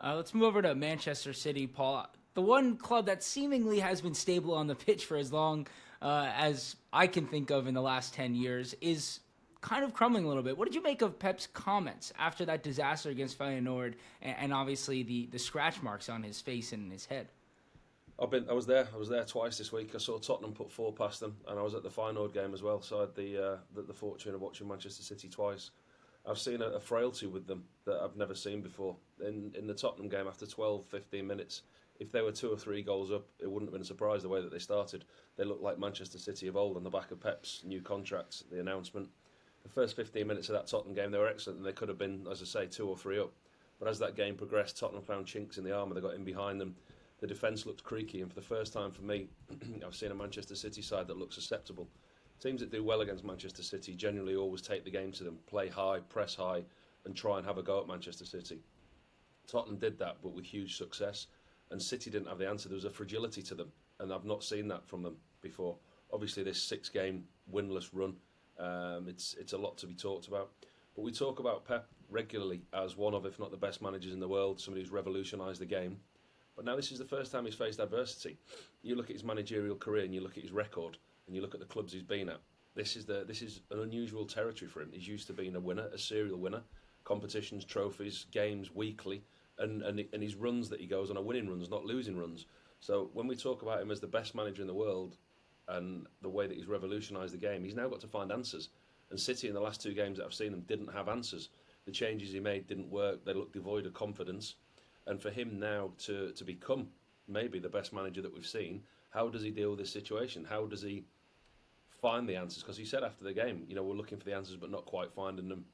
Let's move over to Manchester City, Paul. The one club that seemingly has been stable on the pitch for as long as I can think of in the last 10 years is kind of crumbling a little bit. What did you make of Pep's comments after that disaster against Feyenoord and obviously the scratch marks on his face and his head? I was there. I was there twice this week. I saw Tottenham put four past them, and I was at the Feyenoord game as well. So I had the fortune of watching Manchester City twice. I've seen a frailty with them that I've never seen before. In the Tottenham game, after 12, 15 minutes, if they were 2 or 3 goals up, it wouldn't have been a surprise the way that they started. They looked like Manchester City of old on the back of Pep's new contracts, the announcement. The first 15 minutes of that Tottenham game, they were excellent, and they could have been, as I say, 2 or 3 up. But as that game progressed, Tottenham found chinks in the armour. They got in behind them. The defence looked creaky, and for the first time for me, I've seen a Manchester City side that looks susceptible. Teams that do well against Manchester City generally always take the game to them, play high, press high, and try and have a go at Manchester City. Tottenham did that, but with huge success, and City didn't have the answer. There was a fragility to them, and I've not seen that from them before. Obviously, this 6-game winless run, it's a lot to be talked about. But we talk about Pep regularly as one of, if not the best managers in the world, somebody who's revolutionised the game. But now this is the first time he's faced adversity. You look at his managerial career and you look at his record and you look at the clubs he's been at. This is an unusual territory for him. He's used to being a winner, a serial winner, competitions, trophies, games weekly, and his runs that he goes on are winning runs, not losing runs. So when we talk about him as the best manager in the world and the way that he's revolutionised the game, he's now got to find answers. And City in the last 2 games that I've seen them didn't have answers. The changes he made didn't work. They looked devoid of confidence. And for him now to become maybe the best manager that we've seen, how does he deal with this situation? How does he find the answers? Because he said after the game, we're looking for the answers but not quite finding them.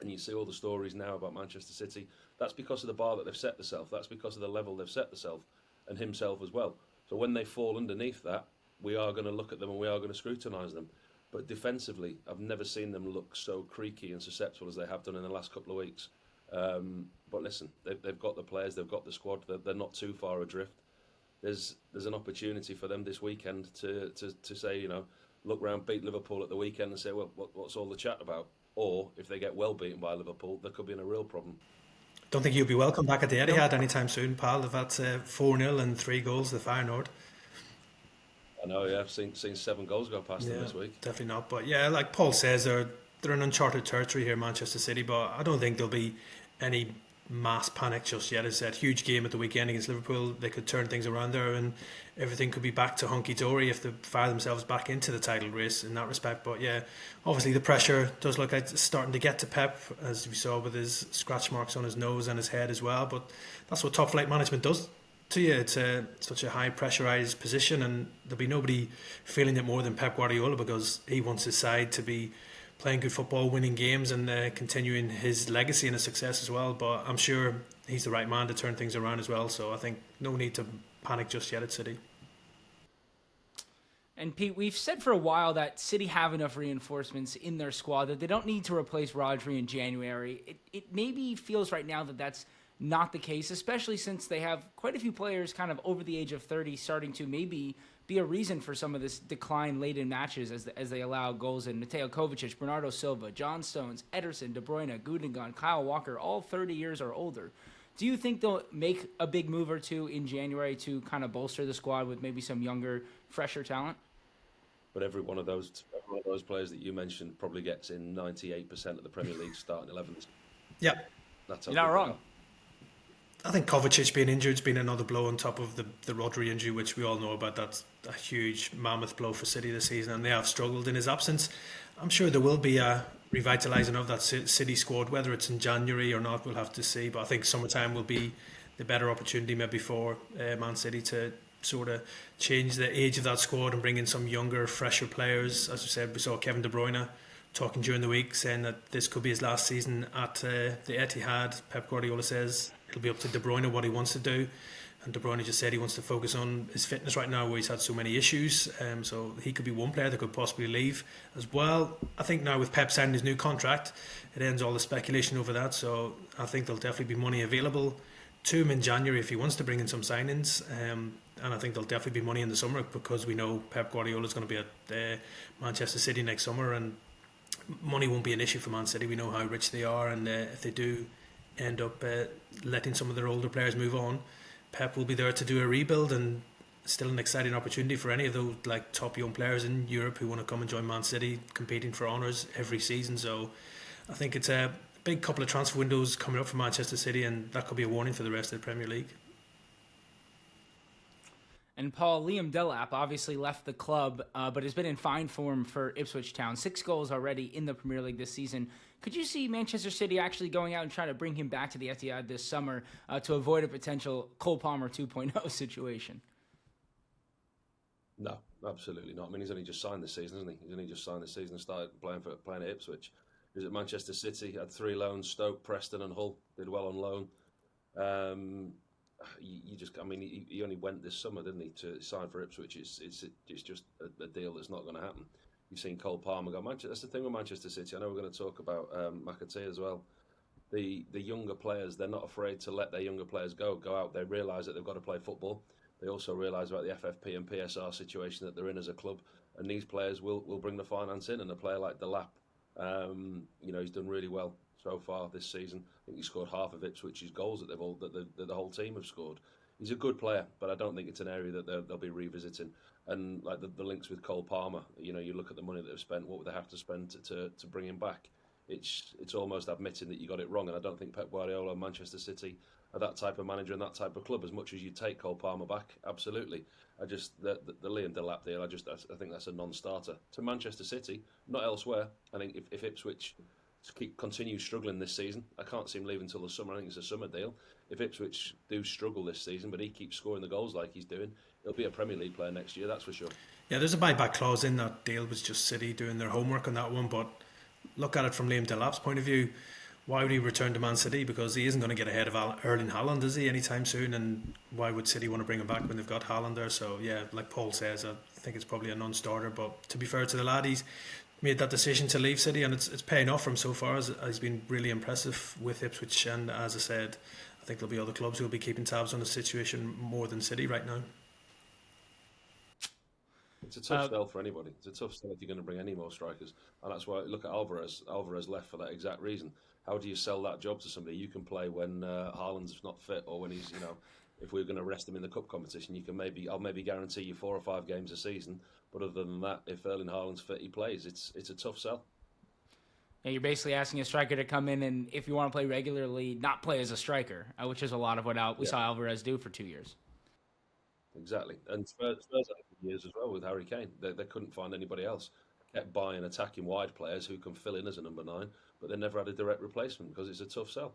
And you see all the stories now about Manchester City. That's because of the bar that they've set themselves. That's because of the level they've set themselves and himself as well. So when they fall underneath that, we are going to look at them and we are going to scrutinise them. But defensively, I've never seen them look so creaky and susceptible as they have done in the last couple of weeks. But listen, they've got the players, they've got the squad, they're not too far adrift. There's an opportunity for them this weekend to say, look round, beat Liverpool at the weekend and say, well, what's all the chat about? Or if they get well beaten by Liverpool, there could be in a real problem. Don't think you'll be welcome back at the Etihad anytime soon, pal, if that's 4-0 and 3 goals to the Feyenoord. I know, yeah, I've seen 7 goals go past them this week. Definitely not. But yeah, like Paul says, they're in uncharted territory here, Manchester City, but I don't think there'll be any mass panic just yet. As I said, huge game at the weekend against Liverpool. They could turn things around there and everything could be back to hunky-dory if they fire themselves back into the title race in that respect. But yeah, obviously the pressure does look like it's starting to get to Pep, as we saw with his scratch marks on his nose and his head as well. But that's what top flight management does to you. It's such a high pressurised position, and there'll be nobody feeling it more than Pep Guardiola, because he wants his side to be playing good football, winning games, and continuing his legacy and his success as well. But I'm sure he's the right man to turn things around as well. So I think no need to panic just yet at City. And Pete, we've said for a while that City have enough reinforcements in their squad that they don't need to replace Rodri in January. It maybe feels right now that that's not the case, especially since they have quite a few players kind of over the age of 30 starting to maybe be a reason for some of this decline late in matches as they allow goals in. Mateo Kovacic, Bernardo Silva, John Stones, Ederson, De Bruyne, Gundogan, Kyle Walker, all 30 years or older. Do you think they'll make a big move or two in January to kind of bolster the squad with maybe some younger, fresher talent? But every one of those players that you mentioned probably gets in 98% of the Premier League starting 11s. Yeah. You're not wrong. I think Kovacic being injured has been another blow on top of the Rodri injury, which we all know about. That's a huge mammoth blow for City this season, and they have struggled in his absence. I'm sure there will be a revitalising of that City squad, whether it's in January or not, we'll have to see. But I think summertime will be the better opportunity maybe for Man City to sort of change the age of that squad and bring in some younger, fresher players. As I said, we saw Kevin De Bruyne talking during the week, saying that this could be his last season at the Etihad. Pep Guardiola says it'll be up to De Bruyne what he wants to do, and De Bruyne just said he wants to focus on his fitness right now, where he's had so many issues. So he could be one player that could possibly leave as well. I think now with Pep signing his new contract, it ends all the speculation over that. So I think there'll definitely be money available to him in January if he wants to bring in some signings. And I think there'll definitely be money in the summer, because we know Pep Guardiola is going to be at Manchester City next summer, and money won't be an issue for Man City. We know how rich they are, and if they do end up letting some of their older players move on, Pep will be there to do a rebuild, and still an exciting opportunity for any of those like top young players in Europe who want to come and join Man City, competing for honours every season. So I think it's a big couple of transfer windows coming up for Manchester City, and that could be a warning for the rest of the Premier League. And Paul, Liam Delap obviously left the club, but has been in fine form for Ipswich Town. 6 goals already in the Premier League this season. Could you see Manchester City actually going out and trying to bring him back to the Etihad this summer to avoid a potential Cole Palmer 2.0 situation? No, absolutely not. I mean, he's only just signed this season, isn't he? He's only just signed this season and started playing at Ipswich. He was at Manchester City, had 3 loans: Stoke, Preston, and Hull. Did well on loan. He only went this summer, didn't he, to sign for Ipswich? It's just a deal that's not going to happen. You've seen Cole Palmer go. That's the thing with Manchester City. I know we're going to talk about McAtee as well. The younger players, they're not afraid to let their younger players go out. They realise that they've got to play football. They also realise about the FFP and PSR situation that they're in as a club, and these players will bring the finance in. And a player like Delap, he's done really well so far this season. I think he scored half of Ipswich's goals that the whole team have scored. He's a good player, but I don't think it's an area that they'll be revisiting. And like the links with Cole Palmer, you look at the money that they've spent. What would they have to spend to bring him back? It's almost admitting that you got it wrong. And I don't think Pep Guardiola and Manchester City are that type of manager and that type of club. As much as you take Cole Palmer back, absolutely. The Liam Delap deal, I think that's a non-starter to Manchester City, not elsewhere. I think if Ipswich continue struggling this season, I can't see him leaving until the summer. I think it's a summer deal. If Ipswich do struggle this season, but he keeps scoring the goals like he's doing, he'll be a Premier League player next year, that's for sure. Yeah, there's a buyback clause in that deal. It was just City doing their homework on that one. But look at it from Liam Delap's point of view. Why would he return to Man City? Because he isn't going to get ahead of Erling Haaland, is he, anytime soon? And why would City want to bring him back when they've got Haaland there? So yeah, like Paul says, I think it's probably a non-starter. But to be fair to the lad, he's made that decision to leave City, and it's paying off for him so far. He's been really impressive with Ipswich, and as I said, I think there'll be other clubs who will be keeping tabs on the situation more than City right now. It's a tough sell for anybody. It's a tough sell if you're going to bring any more strikers, and that's why look at Alvarez. Alvarez left for that exact reason. How do you sell that job to somebody? You can play when Haaland's not fit, or when he's if we're going to rest him in the cup competition, I'll maybe guarantee you 4 or 5 games a season. But other than that, if Erling Haaland's fit, he plays. It's a tough sell. Yeah, you're basically asking a striker to come in and, if you want to play regularly, not play as a striker, which is a lot of what we saw Alvarez do for 2 years. Exactly. And Spurs had years as well with Harry Kane. They couldn't find anybody else. Kept buying attacking wide players who can fill in as a number 9, but they never had a direct replacement because it's a tough sell.